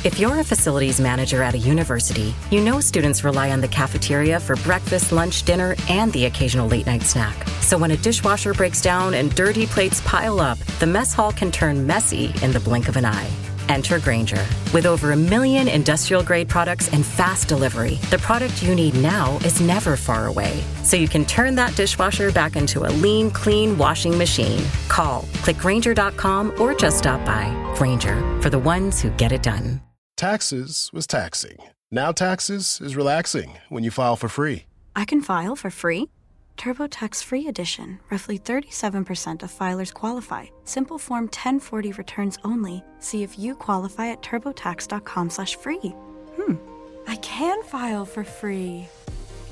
If you're a facilities manager at a university, you know students rely on the cafeteria for breakfast, lunch, dinner, and the occasional late-night snack. So when a dishwasher breaks down and dirty plates pile up, the mess hall can turn messy in the blink of an eye. Enter Grainger. With over 1 million industrial-grade products and fast delivery, the product you need now is never far away. So you can turn that dishwasher back into a lean, clean washing machine. Call, click Grainger.com, or just stop by. Grainger, for the ones who get it done. Taxes was taxing. Now taxes is relaxing when you file for free. I can file for free? TurboTax Free Edition. Roughly 37% of filers qualify. Simple Form 1040 returns only. See if you qualify at turbotax.com/free. I can file for free.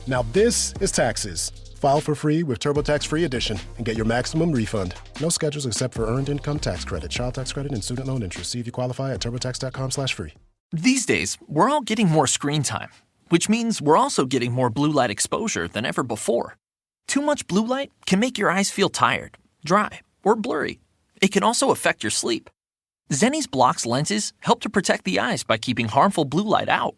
Now this is taxes. File for free with TurboTax Free Edition and get your maximum refund. No schedules except for Earned Income Tax Credit, Child Tax Credit, and Student Loan Interest. See if you qualify at turbotax.com/free. These days, we're all getting more screen time, which means we're also getting more blue light exposure than ever before. Too much blue light can make your eyes feel tired, dry, or blurry. It can also affect your sleep. Zenni's Blocks lenses help to protect the eyes by keeping harmful blue light out.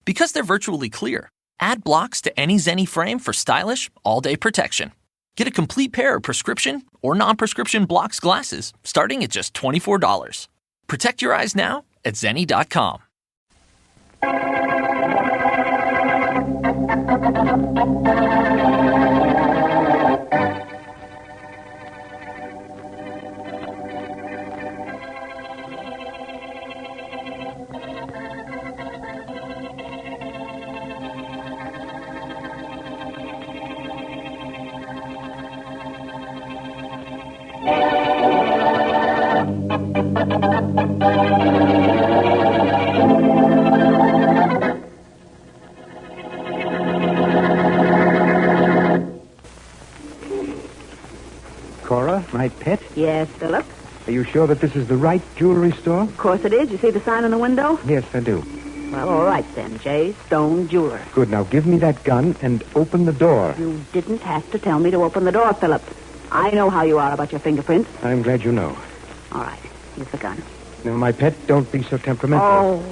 Because they're virtually clear, add Blocks to any Zenni frame for stylish, all-day protection. Get a complete pair of prescription or non-prescription Blocks glasses starting at just $24. Protect your eyes now at Zenni.com. Cora, my pet? Yes, Philip? Are you sure that this is the right jewelry store? Of course it is. You see the sign on the window? Yes, I do. Well, all right then. J. Stone Jeweler. Good. Now give me that gun and open the door. You didn't have to tell me to open the door, Philip. I know how you are about your fingerprints. I'm glad you know. All right. Here's the gun. Now, my pet, don't be so temperamental. Oh.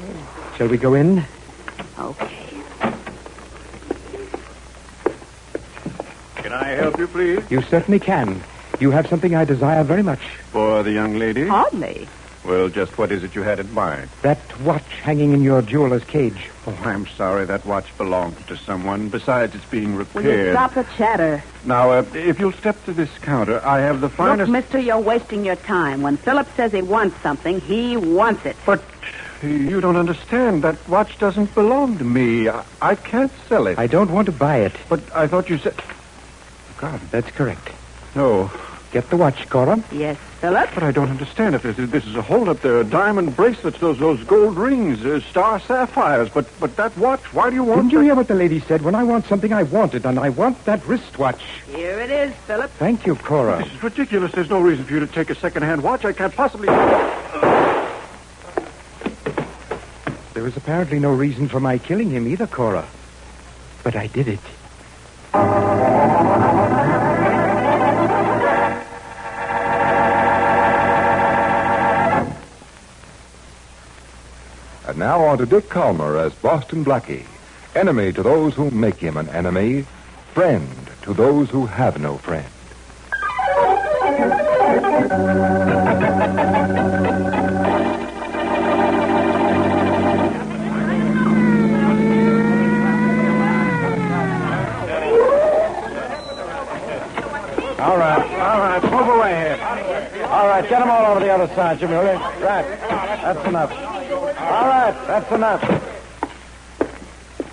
Shall we go in? Okay. Can I help you, please? You certainly can. You have something I desire very much. For the young lady? Hardly. Well, just what is it you had in mind? That watch hanging in your jeweler's cage. Oh, I'm sorry. That watch belonged to someone. Besides, it's being repaired. Will you stop the chatter? Now, if you'll step to this counter, I have the finest... Look, mister, you're wasting your time. When Philip says he wants something, he wants it. But you don't understand. That watch doesn't belong to me. I can't sell it. I don't want to buy it. But I thought you said... God, That's correct. no. Get the watch, Cora. Yes, Philip? But I don't understand. If this is a holdup, there are diamond bracelets, those gold rings, star sapphires. But that watch, why do you want... Didn't you hear what the lady said? When I want something, I want it, and I want that wristwatch. Here it is, Philip. Thank you, Cora. This is ridiculous. There's no reason for you to take a second-hand watch. I can't possibly... There is apparently no reason for my killing him either, Cora. But I did it. And now on to Dick Calmer as Boston Blackie. Enemy to those who make him an enemy. Friend to those who have no friend. All right, move away here. All right, get them all over the other side, Jimmy, will you? Right, that's enough. All right, that's enough.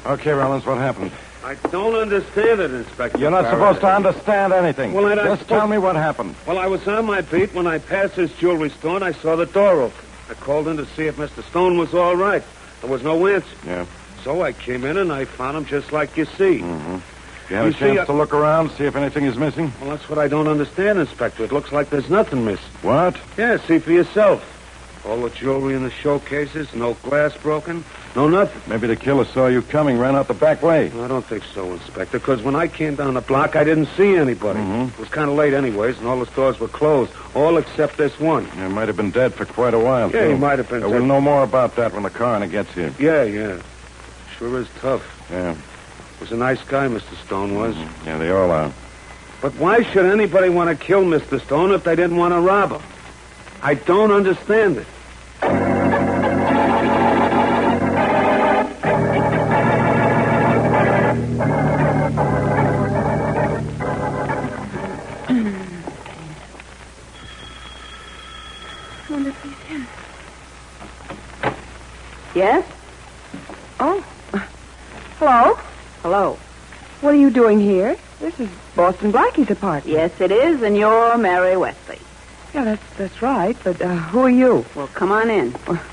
Okay, Rollins, what happened? I don't understand it, Inspector. You're not supposed to understand anything. Well, I Just tell me what happened. Well, I was on my beat when I passed this jewelry store and I saw the door open. I called in to see if Mr. Stone was all right. There was no answer. Yeah. So I came in and I found him just like you see. Mm-hmm. You have You a chance see, to look around, see if anything is missing? Well, that's what I don't understand, Inspector. It looks like there's nothing missing. What? Yeah, see for yourself. All the jewelry in the showcases, no glass broken, no nothing. Maybe the killer saw you coming, ran out the back way. I don't think so, Inspector, because when I came down the block, I didn't see anybody. It was kind of late anyways, and all the stores were closed, all except this one. He might have been dead for quite a while, Yeah, too. he might have been dead. We'll know more about that when the coroner gets here. Yeah. Sure is tough. Yeah. Was a nice guy, Mr. Stone was. Yeah, they all are. But why should anybody want to kill Mr. Stone if they didn't want to rob him? I don't understand it. Yes? Oh. Hello? Hello. What are you doing here? This is Boston Blackie's apartment. Yes, it is, and you're Mary Wesley. Yeah, that's right. But who are you? Well, come on in.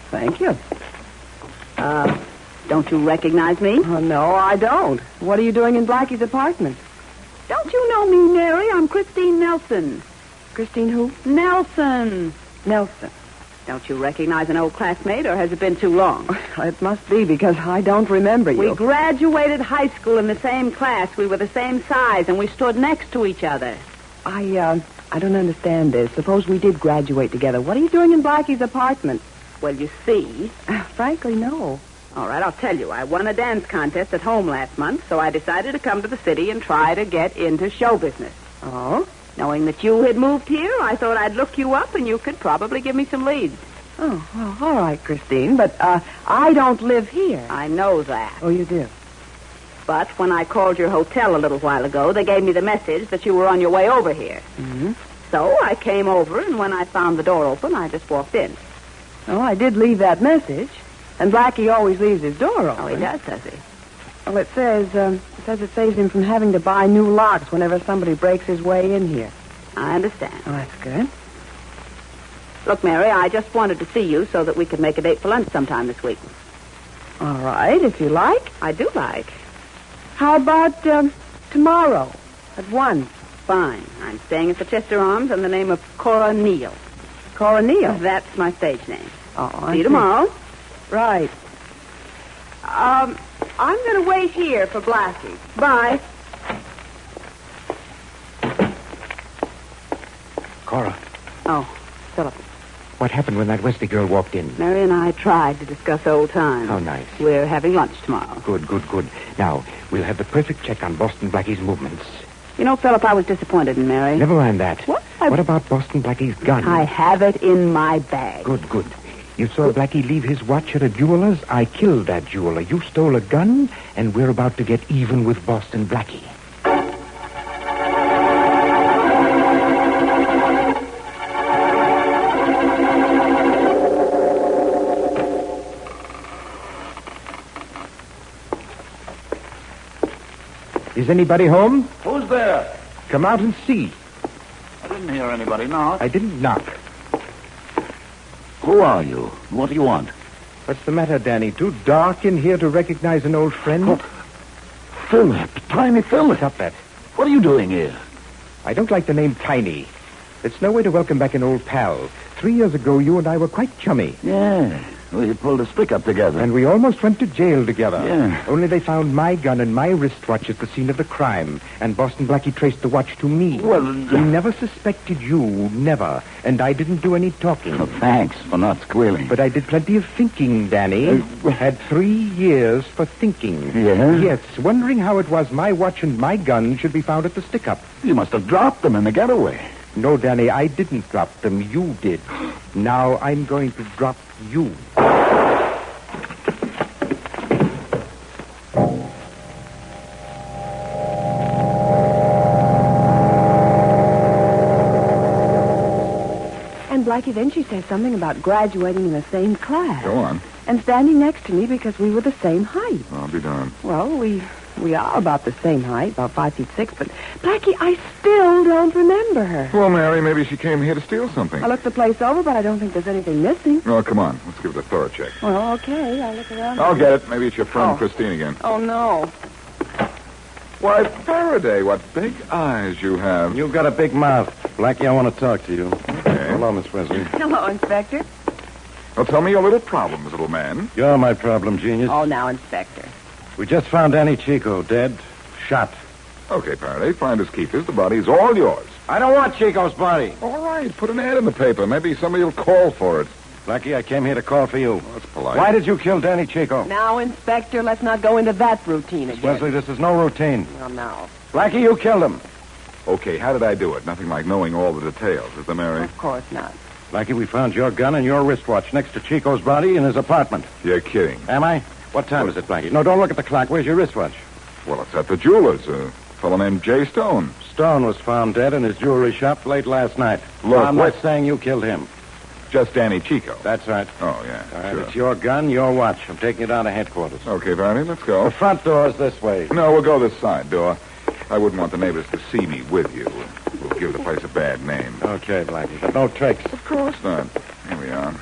Thank you. Don't you recognize me? Oh, no, I don't. What are you doing in Blackie's apartment? Don't you know me, Mary? I'm Christine Nelson. Christine who? Nelson. Nelson. Don't you recognize an old classmate, or has it been too long? It must be, because I don't remember you. We graduated high school in the same class. We were the same size, and we stood next to each other. I don't understand this. Suppose we did graduate together. What are you doing in Blackie's apartment? Well, you see... Frankly, no. All right, I'll tell you. I won a dance contest at home last month, so I decided to come to the city and try to get into show business. Oh? Knowing that you had moved here, I thought I'd look you up and you could probably give me some leads. Oh, well, all right, Christine, but I don't live here. I know that. Oh, you do? But when I called your hotel a little while ago, they gave me the message that you were on your way over here. Mm-hmm. So I came over, and when I found the door open, I just walked in. Oh, I did leave that message. And Blackie always leaves his door open. Oh, he does he? Well, it says it saves him from having to buy new locks whenever somebody breaks his way in here. I understand. Oh, that's good. Look, Mary, I just wanted to see you so that we could make a date for lunch sometime this week. All right, if you like. I do like. How about tomorrow at 1? Fine. I'm staying at the Chester Arms in the name of Cora Neal. Cora Neal? That's my stage name. Oh, see you tomorrow. Right. I'm going to wait here for Blackie. Bye. Cora. Oh, Philip. What happened when that Wesley girl walked in? Mary and I tried to discuss old times. How nice. We're having lunch tomorrow. Good. Now, we'll have the perfect check on Boston Blackie's movements. You know, Philip, I was disappointed in Mary. Never mind that. What? What about Boston Blackie's gun? I have it in my bag. Good. You saw Blackie leave his watch at a jeweler's. I killed that jeweler. You stole a gun, and we're about to get even with Boston Blackie. Is anybody home? Who's there? Come out and see. I didn't hear anybody knock. I didn't knock. Who are you? What do you want? What's the matter, Danny? Too dark in here to recognize an old friend? Oh, Philip. Tiny Philip. Stop that. What are you doing here? I don't like the name Tiny. It's no way to welcome back an old pal. 3 years ago, you and I were quite chummy. Yeah. We pulled a stick up together. And we almost went to jail together. Yeah. Only they found my gun and my wristwatch at the scene of the crime. And Boston Blackie traced the watch to me. Well, he never suspected you. Never. And I didn't do any talking. Oh, thanks for not squealing. But I did plenty of thinking, Danny. Had 3 years for thinking. Yeah? Yes, wondering how it was my watch and my gun should be found at the stick-up. You must have dropped them in the getaway. No, Danny, I didn't drop them. You did. Now I'm going to drop you. And Blackie, then she says something about graduating in the same class. Go on. And standing next to me because we were the same height. I'll be darned. Well, we are about the same height, about 5'6", but Blackie, I still don't remember her. Well, Mary, maybe she came here to steal something. I looked the place over, but I don't think there's anything missing. Oh, come on. Let's give it a thorough check. Well, okay, I'll look around. I'll get it. Maybe it's your friend Oh. Christine again. Oh, no. Why, Faraday, what big eyes you have. You've got a big mouth. Blackie, I want to talk to you. Okay. Hello, Miss Wesley. Hello, Inspector. Well, tell me your little problems, little man. You're my problem, genius. Oh, now, Inspector. We just found Danny Chico dead, shot. Okay, Faraday, finders keepers. The body's all yours. I don't want Chico's body. All right, put an ad in the paper. Maybe somebody will call for it. Blackie, I came here to call for you. Well, that's polite. Why did you kill Danny Chico? Now, Inspector, let's not go into that routine again. Wesley, this is no routine. Well, now. Blackie, you killed him. Okay, how did I do it? Nothing like knowing all the details, is there, Mary? Of course not. Blackie, we found your gun and your wristwatch next to Chico's body in his apartment. You're kidding. Am I? What time is it, Blackie? No, don't look at the clock. Where's your wristwatch? Well, it's at the jeweler's. A fellow named Jay Stone. Stone was found dead in his jewelry shop late last night. Look, I'm not saying you killed him. Just Danny Chico. That's right. Oh, yeah, All right, sure. it's your gun, your watch. I'm taking you down to headquarters. Okay, Faraday, let's go. The front door's this way. No, we'll go this side door. I wouldn't want the neighbors to see me with you. We'll give the place a bad name. Okay, Blackie, but no tricks. Of course not. Here we are.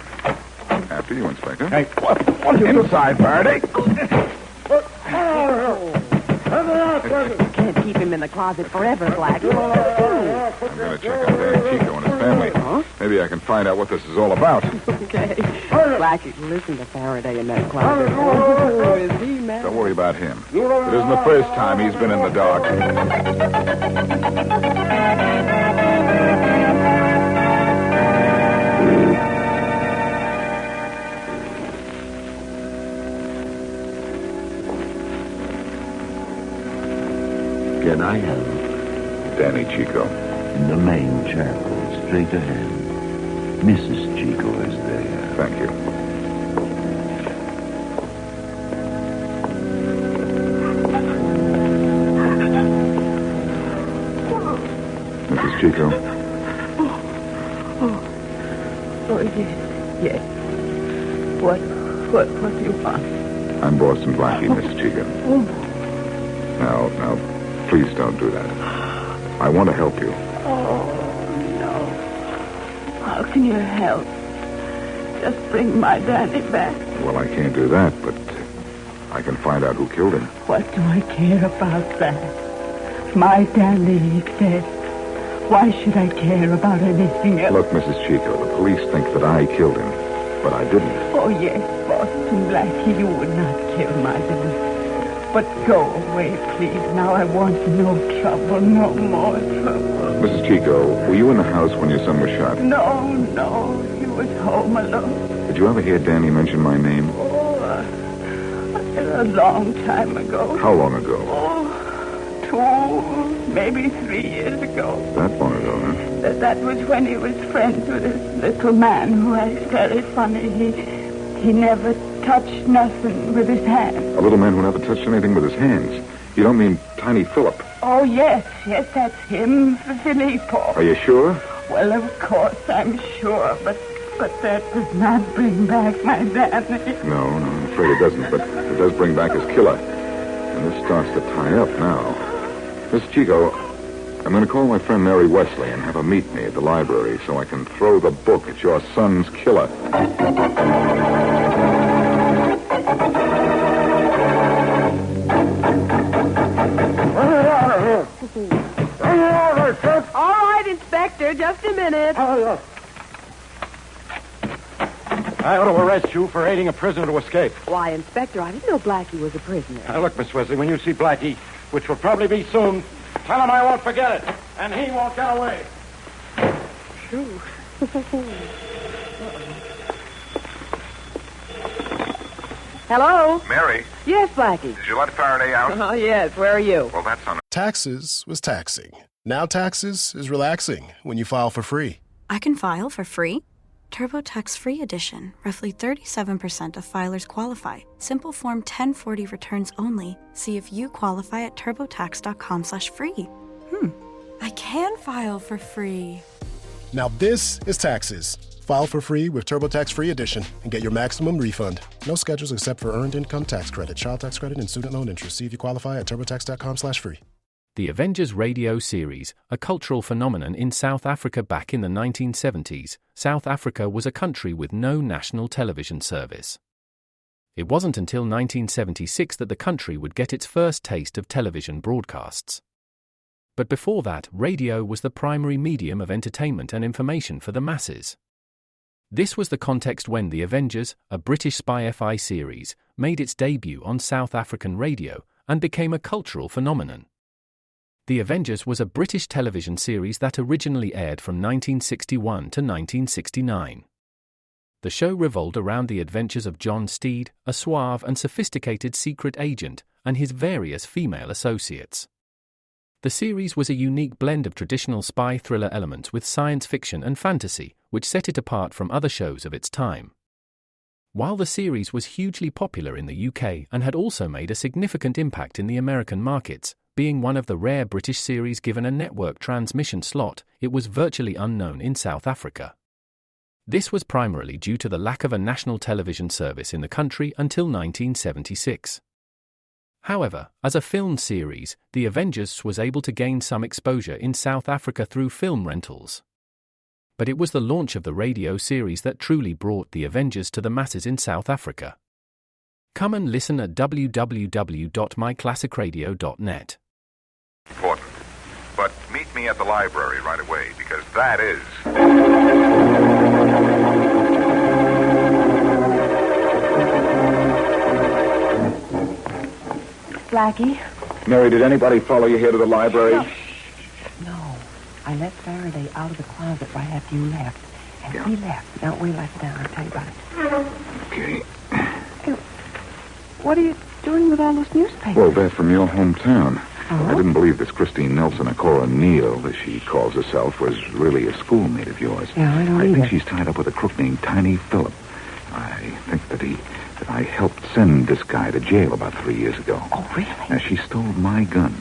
After you, Inspector. Hey, what Inside, Faraday. Can't keep him in the closet forever, Blackie. I'm going to check on Danny Chico and his family. Huh? Maybe I can find out what this is all about. Okay. Blackie, listen to Faraday in that closet. Oh, is he mad? Don't worry about him. It isn't the first time he's been in the dark. Can I help? Danny Chico. In the main chapel, straight ahead. Mrs. Chico is there. Thank you. Mrs. Chico. Oh, yes. What do you want? I'm Boston Blackie, Mrs. Chico. Now, please don't do that. I want to help you. Oh, no. How can you help? Just bring my Danny back. Well, I can't do that, but I can find out who killed him. What do I care about that? My Danny is dead. Why should I care about anything else? Look, Mrs. Chico, the police think that I killed him, but I didn't. Oh, yes, Boston Blackie, you would not kill my Danny. But go away, please. Now I want no trouble, no more trouble. Mrs. Chico, were you in the house when your son was shot? No. He was home alone. Did you ever hear Danny mention my name? Oh, a long time ago. How long ago? Oh, 2, maybe 3 years ago. That long ago, huh? That was when he was friends with this little man who acts very funny. He never touched nothing with his hands. A little man who never touched anything with his hands. You don't mean Tiny Philip? Oh, yes, that's him, Filippo. Are you sure? Well, of course, I'm sure, but that does not bring back my Danny. No, I'm afraid it doesn't, but it does bring back his killer. And this starts to tie up now. Miss Chico, I'm going to call my friend Mary Wesley and have her meet me at the library so I can throw the book at your son's killer. All right, Inspector, just a minute. I ought to arrest you for aiding a prisoner to escape. Why, Inspector, I didn't know Blackie was a prisoner. Now, look, Miss Wesley, when you see Blackie, which will probably be soon, tell him I won't forget it, and he won't get away. True. Hello? Mary, Yes, Blackie. did you let Faraday out? Oh, yes. Where are you? Well, that's on. Taxes was taxing. Now taxes is relaxing when you file for free. I can file for free? TurboTax Free Edition. Roughly 37% of filers qualify. Simple Form 1040 returns only. See if you qualify at turbotax.com/free. I can file for free. Now this is taxes. File for free with TurboTax Free Edition and get your maximum refund. No schedules except for Earned Income Tax Credit, Child Tax Credit, and Student Loan Interest. See if you qualify at turbotax.com/free. The Avengers radio series, a cultural phenomenon in South Africa back in the 1970s, South Africa was a country with no national television service. It wasn't until 1976 that the country would get its first taste of television broadcasts. But before that, radio was the primary medium of entertainment and information for the masses. This was the context when The Avengers, a British spy FI series, made its debut on South African radio and became a cultural phenomenon. The Avengers was a British television series that originally aired from 1961 to 1969. The show revolved around the adventures of John Steed, a suave and sophisticated secret agent, and his various female associates. The series was a unique blend of traditional spy thriller elements with science fiction and fantasy, which set it apart from other shows of its time. While the series was hugely popular in the UK and had also made a significant impact in the American markets, being one of the rare British series given a network transmission slot, it was virtually unknown in South Africa. This was primarily due to the lack of a national television service in the country until 1976. However, as a film series, The Avengers was able to gain some exposure in South Africa through film rentals. But it was the launch of the radio series that truly brought The Avengers to the masses in South Africa. Come and listen at www.myclassicradio.net. Important. But meet me at the library right away, because that is... Blackie? Mary, did anybody follow you here to the library? No. I let Faraday out of the closet right after you left. And he left. Now, wait, let's down. I'll tell you about it. Okay. Hey, what are you doing with all those newspapers? Well, they're from your hometown. Oh? I didn't believe this Christine Nelson, or Cora Neal, as she calls herself, was really a schoolmate of yours. Yeah, I don't I either. think she's tied up with a crook named Tiny Phillip. I think that I helped send this guy to jail about 3 years ago. Oh, really? Now, she stole my gun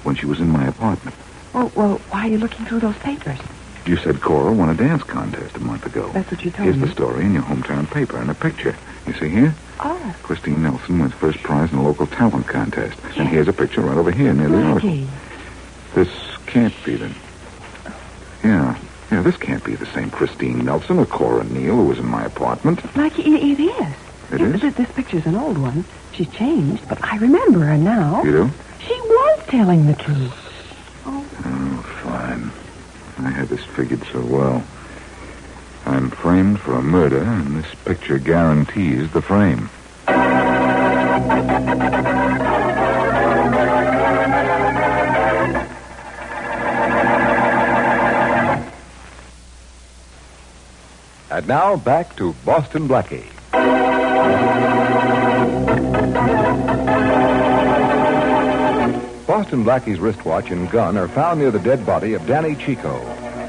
when she was in my apartment. Well, why are you looking through those papers? You said Cora won a dance contest a month ago. That's what you told Here's me. the story in your hometown paper and a picture. You see here? Oh. Christine Nelson wins first prize in a local talent contest. Yeah. And here's a picture right over here near the article. This can't be the... Yeah, this can't be the same Christine Nelson or Cora Neal who was in my apartment. Blackie, it is. It is? This picture's an old one. She's changed, but I remember her now. You do? She was telling the truth. Oh, fine. I had this figured so well. I'm framed for a murder, and this picture guarantees the frame. And now, back to Boston Blackie. Boston Blackie's wristwatch and gun are found near the dead body of Danny Chico,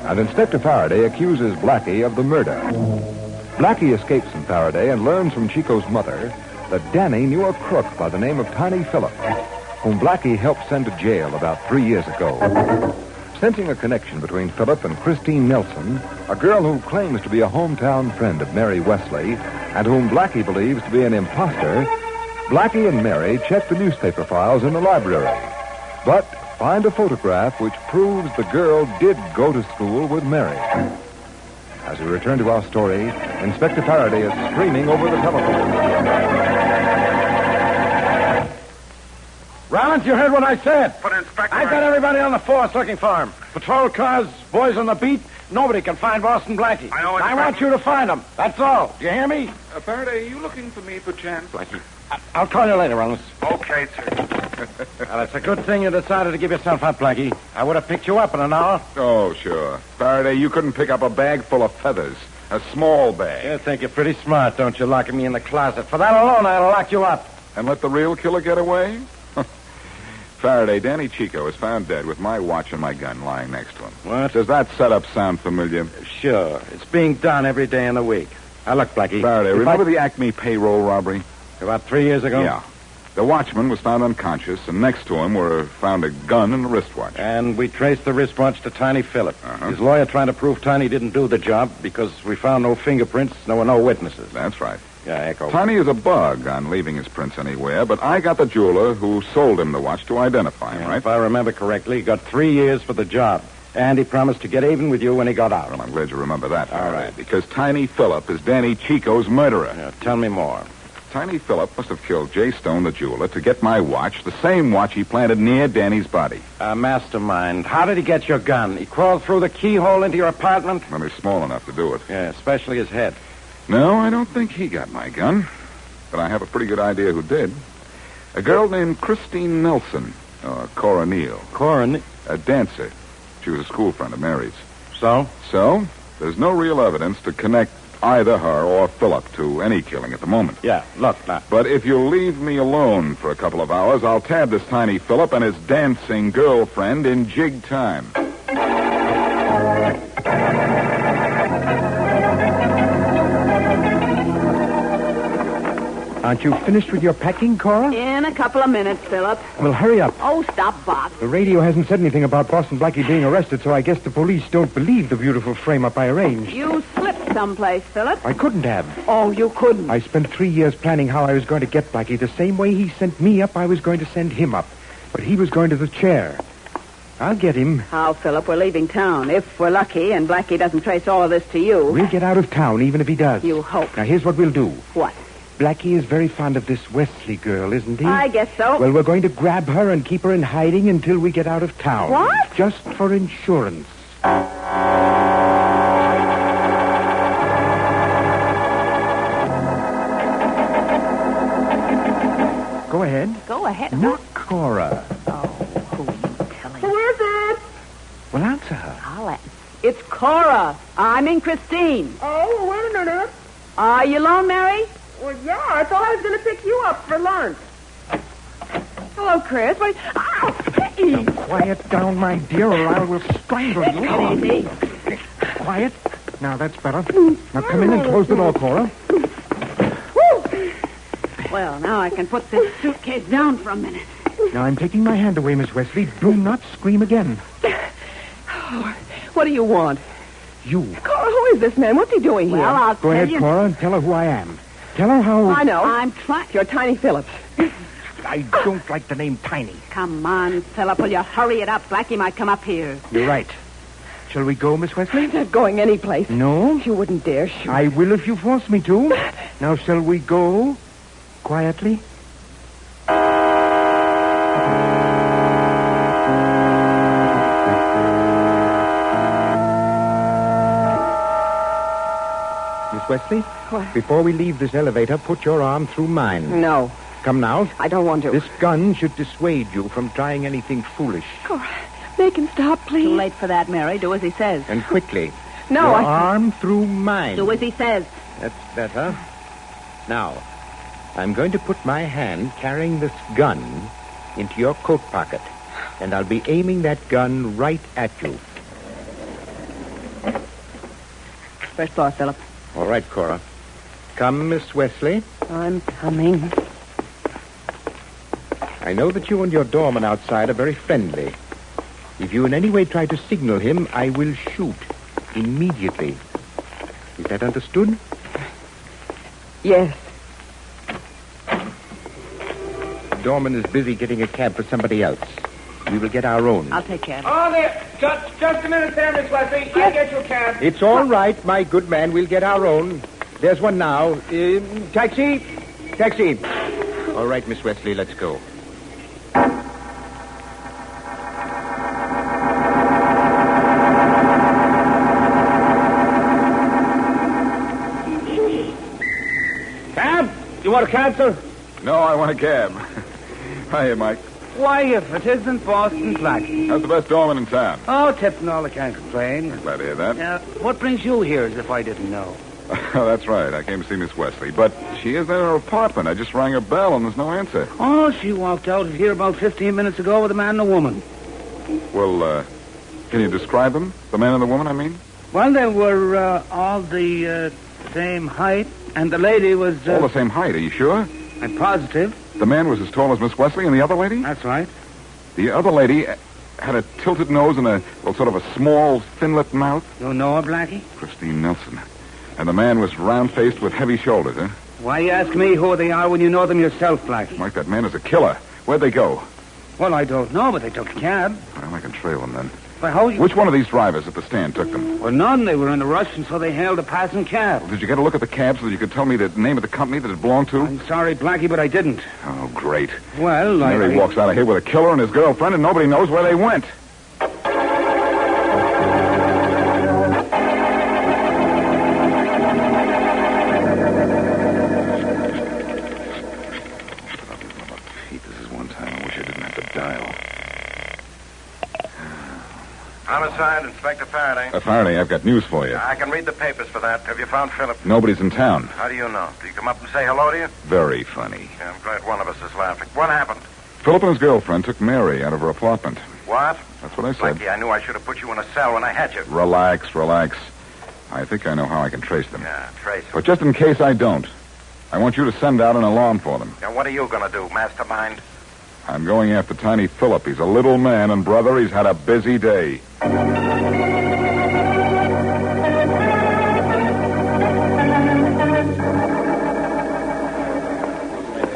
and Inspector Faraday accuses Blackie of the murder. Blackie escapes from Faraday and learns from Chico's mother that Danny knew a crook by the name of Tiny Phillip, whom Blackie helped send to jail about 3 years ago. Sensing a connection between Phillip and Christine Nelson, a girl who claims to be a hometown friend of Mary Wesley and whom Blackie believes to be an imposter, Blackie and Mary check the newspaper files in the library, but find a photograph which proves the girl did go to school with Mary. As we return to our story, Inspector Faraday is screaming over the telephone. Rollins, you heard what I said. But, Inspector... I've got everybody on the force looking for him. Patrol cars, boys on the beat. Nobody can find Boston Blackie. I know, I want you to find him. That's all. Do you hear me? Faraday, are you looking for me, perchance? Blackie. I'll call you later, Rollins. Okay, sir. Well, it's a good thing you decided to give yourself up, Blackie. I would have picked you up in an hour. Oh, sure. Faraday, you couldn't pick up a bag full of feathers. A small bag. You think you're pretty smart, don't you, locking me in the closet? For that alone, I'd have locked you up. And let the real killer get away? Faraday, Danny Chico is found dead with my watch and my gun lying next to him. What? Does that setup sound familiar? Sure. It's being done every day in the week. Now, look, Blackie. Faraday, remember the Acme payroll robbery? About 3 years ago? Yeah. The watchman was found unconscious, and next to him were found a gun and a wristwatch. And we traced the wristwatch to Tiny Phillip. His lawyer trying to prove Tiny didn't do the job because we found no fingerprints, there were no witnesses. That's right. Yeah, Echo. Tiny is a bug on leaving his prints anywhere, but I got the jeweler who sold him the watch to identify him, right? If I remember correctly, he got 3 years for the job. And he promised to get even with you when he got out. Well, I'm glad you remember that. All right. Because Tiny Phillip is Danny Chico's murderer. Yeah, tell me more. Tiny Philip must have killed Jay Stone, the jeweler, to get my watch, the same watch he planted near Danny's body. Mastermind. How did he get your gun? He crawled through the keyhole into your apartment? Well, he's small enough to do it. Yeah, especially his head. No, I don't think he got my gun. But I have a pretty good idea who did. A girl named Christine Nelson, or Cora Neal. Cora? A dancer. She was a school friend of Mary's. So? So, there's no real evidence to connect either her or Philip to any killing at the moment. Yeah, look, now. But if you'll leave me alone for a couple of hours, I'll tab this Tiny Philip and his dancing girlfriend in jig time. Aren't you finished with your packing, Cora? In a couple of minutes, Philip. Well, hurry up. Oh, stop, Bob. The radio hasn't said anything about Boston Blackie being arrested, so I guess the police don't believe the beautiful frame-up I arranged. You slipped someplace, Philip. I couldn't have. Oh, you couldn't. I spent 3 years planning how I was going to get Blackie. The same way he sent me up, I was going to send him up. But he was going to the chair. I'll get him. How, Philip? We're leaving town. If we're lucky and Blackie doesn't trace all of this to you. We'll get out of town, even if he does. You hope. Now, here's what we'll do. What? Blackie is very fond of this Wesley girl, isn't he? I guess so. Well, we're going to grab her and keep her in hiding until we get out of town. What? Just for insurance. Go ahead. Go ahead. Not Cora. Oh, who are you telling? Who is it? Well, answer her. I'll answer. It's Cora. I'm in Christine. Oh, wait a minute. Are you alone, Mary? Well, yeah, I thought I was going to pick you up for lunch. Hello, Chris. Wait. Ow! Hey! Now, quiet down, my dear, or I will strangle you. Easy. Quiet. Now, that's better. Now, come in and close the door, Cora. Well, now I can put this suitcase down for a minute. Now, I'm taking my hand away, Miss Wesley. Do not scream again. What do you want? You. Cora, who is this man? What's he doing here? Well, I'll Go tell ahead, you. Cora, and tell her who I am. Tell her how... I know. I'm trying. You're Tiny Phillips. I don't like the name Tiny. Come on, Philip. Will you hurry it up? Blackie might come up here. You're right. Shall we go, Miss Wesley? I'm not going anyplace. No? You wouldn't dare shoot. I will if you force me to. Now, shall we go quietly? Miss Wesley? What? Before we leave this elevator, put your arm through mine. No, Come now. I don't want to. This gun should dissuade you from trying anything foolish. Cora, make him stop, please. Too late for that, Mary. Do as he says. And quickly. No, your I... arm through mine. Do as he says. That's better. Now, I'm going to put my hand carrying this gun into your coat pocket. And I'll be aiming that gun right at you. First floor, Philip. All right, Cora. Come, Miss Wesley. I'm coming. I know that you and your doorman outside are very friendly. If you in any way try to signal him, I will shoot immediately. Is that understood? Yes. The doorman is busy getting a cab for somebody else. We will get our own. I'll take care of it. Oh, there. Just a minute there, Miss Wesley. I'll get you a cab. It's all right, my good man. We'll get our own. There's one now. Taxi? Taxi. All right, Miss Wesley, let's go. Cab? You want a cab, sir? No, I want a cab. Hiya, Mike. Why, if it isn't Boston Blackie. How's the best doorman in town? Oh, tips and all, I can't complain. Glad to hear that. What brings you here, as if I didn't know? Oh, that's right. I came to see Miss Wesley. But she is in her apartment. I just rang her bell, and there's no answer. Oh, she walked out of here about 15 minutes ago with a man and a woman. Well, can you describe them? The man and the woman, I mean? Well, they were all the same height, and the lady was... All the same height, are you sure? I'm positive. The man was as tall as Miss Wesley, and the other lady? That's right. The other lady had a tilted nose and sort of a small, thin-lipped mouth. You know her, Blackie? Christine Nelson. And the man was round-faced with heavy shoulders, huh? Why you ask me who they are when you know them yourself, Blackie? Mike, that man is a killer. Where'd they go? Well, I don't know, but they took a cab. Well, I can trail them then. Why, how you... Which one of these drivers at the stand took them? Well, none. They were in a rush, and so they hailed a passing cab. Well, did you get a look at the cab so that you could tell me the name of the company that it belonged to? I'm sorry, Blackie, but I didn't. Oh, great. Well, Mary walks out of here with a killer and his girlfriend, and nobody knows where they went. Homicide, Inspector Faraday. Faraday, I've got news for you. I can read the papers for that. Have you found Philip? Nobody's in town. How do you know? Did he come up and say hello to you? Very funny. Yeah, I'm glad one of us is laughing. What happened? Philip and his girlfriend took Mary out of her apartment. What? That's what I said. Blackie, I knew I should have put you in a cell when I had you. Relax. I think I know how I can trace them. Yeah, trace them. But just in case I don't, I want you to send out an alarm for them. Now, what are you going to do, mastermind? I'm going after Tiny Philip. He's a little man, and, brother, he's had a busy day.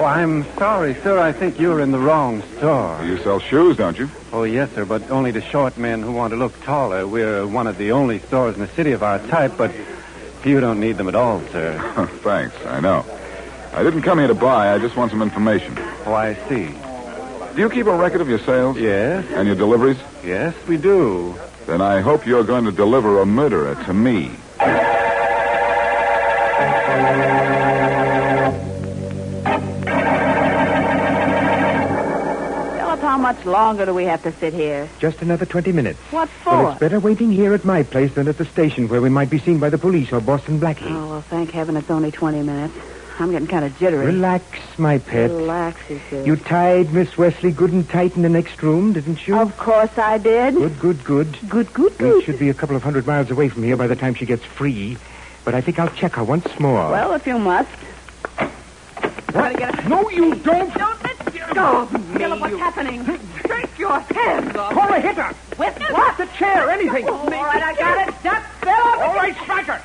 Oh, I'm sorry, sir. I think you're in the wrong store. You sell shoes, don't you? Oh, yes, sir, but only to short men who want to look taller. We're one of the only stores in the city of our type, but you don't need them at all, sir. Thanks, I know. I didn't come here to buy. I just want some information. Oh, I see. Do you keep a record of your sales? Yes. And your deliveries? Yes, we do. Then I hope you're going to deliver a murderer to me. Philip, how much longer do we have to sit here? Just another 20 minutes. What for? Well, it's better waiting here at my place than at the station where we might be seen by the police or Boston Blackie. Oh, well, thank heaven it's only 20 minutes. I'm getting kind of jittery. Relax, my pet. Relax, he says. You tied Miss Wesley good and tight in the next room, didn't you? Of course I did. Good. Good. We should be a couple of 100 miles away from here by the time she gets free. But I think I'll check her once more. Well, if you must. What? No, you don't. Don't let go of me. Philip, what's happening? Take your hands off. Call a hitter. With What? The chair, anything. Oh, all right, I got it. That's Philip. All right, strike her.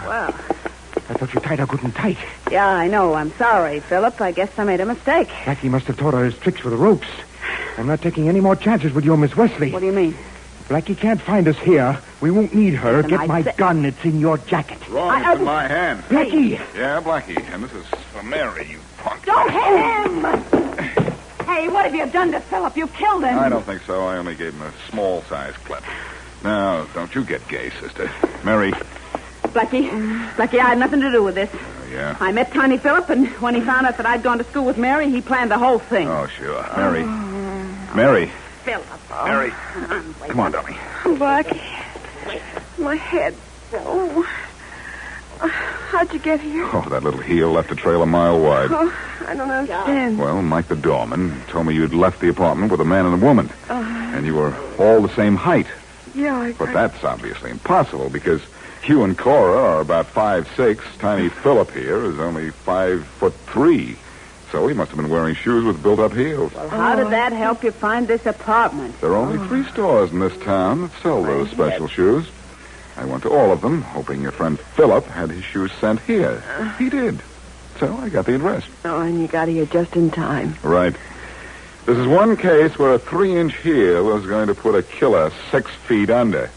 Well. I thought you tied her good and tight. Yeah, I know. I'm sorry, Philip. I guess I made a mistake. Blackie must have taught her his tricks with the ropes. I'm not taking any more chances with you, Miss Wesley. What do you mean? Blackie can't find us here. We won't need her. Listen, Get my gun. It's in your jacket. Wrong, it's in my hand. Blackie! Yeah, Blackie. And this is for Mary, you punk. Don't hit him! Hey, what have you done to Philip? You killed him. I don't think so. I only gave him a small-sized clip. Now, don't you get gay, sister. Mary. Blackie, I had nothing to do with this. Yeah? I met Tiny Philip, and when he found out that I'd gone to school with Mary, he planned the whole thing. Oh, sure. Mary. Mary. Philip. Mary. Come on, dummy. Blackie, my head. Oh. How'd you get here? Oh, that little heel left a trail a mile wide. Oh, I don't understand. Well, Mike the doorman told me you'd left the apartment with a man and a woman. And you were all the same height. Yeah, But that's obviously impossible because you and Cora are about 5'6". Tiny Philip here is only 5'3". So he must have been wearing shoes with built-up heels. Well, how did that help you find this apartment? There are only 3 stores in this town that sell those special shoes. I went to all of them, hoping your friend Philip had his shoes sent here. He did. So I got the address. Oh, and you got here just in time. Right. This is one case where a 3-inch heel was going to put a killer 6 feet under.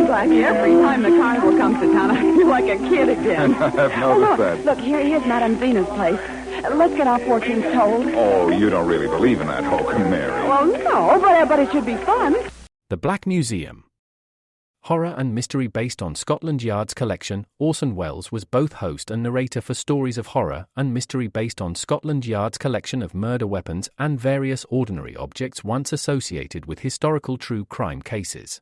Blackie, every time the carnival comes to town, I feel like a kid again. I've noticed that. Look, here's Madame Zena's place. Let's get our fortunes told. Oh, you don't really believe in that hokum, Mary. Well, no, but it should be fun. The Black Museum. Horror and mystery based on Scotland Yard's collection, Orson Welles was both host and narrator for stories of horror and mystery based on Scotland Yard's collection of murder weapons and various ordinary objects once associated with historical true crime cases.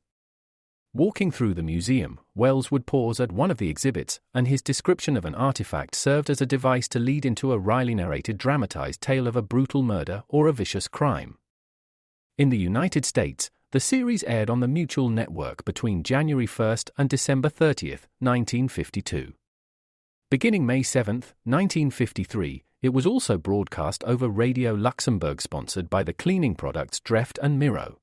Walking through the museum, Welles would pause at one of the exhibits, and his description of an artifact served as a device to lead into a wryly narrated dramatized tale of a brutal murder or a vicious crime. In the United States, the series aired on the Mutual Network between January 1st and December 30th, 1952. Beginning May 7th, 1953, It was also broadcast over Radio Luxembourg, sponsored by the cleaning products Dreft and Miro.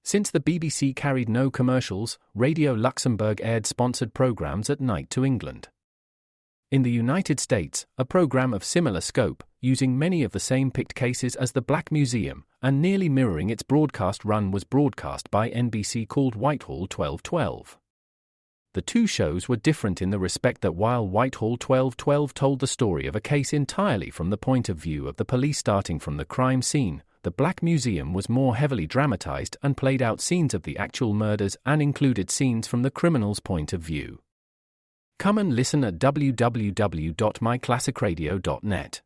Since the BBC carried no commercials, Radio Luxembourg aired sponsored programs at night to England. In the United States, a program of similar scope, using many of the same picked cases as the Black Museum, and nearly mirroring its broadcast run, was broadcast by NBC called Whitehall 1212. The two shows were different in the respect that while Whitehall 1212 told the story of a case entirely from the point of view of the police starting from the crime scene, the Black Museum was more heavily dramatized and played out scenes of the actual murders and included scenes from the criminal's point of view. Come and listen at www.myclassicradio.net.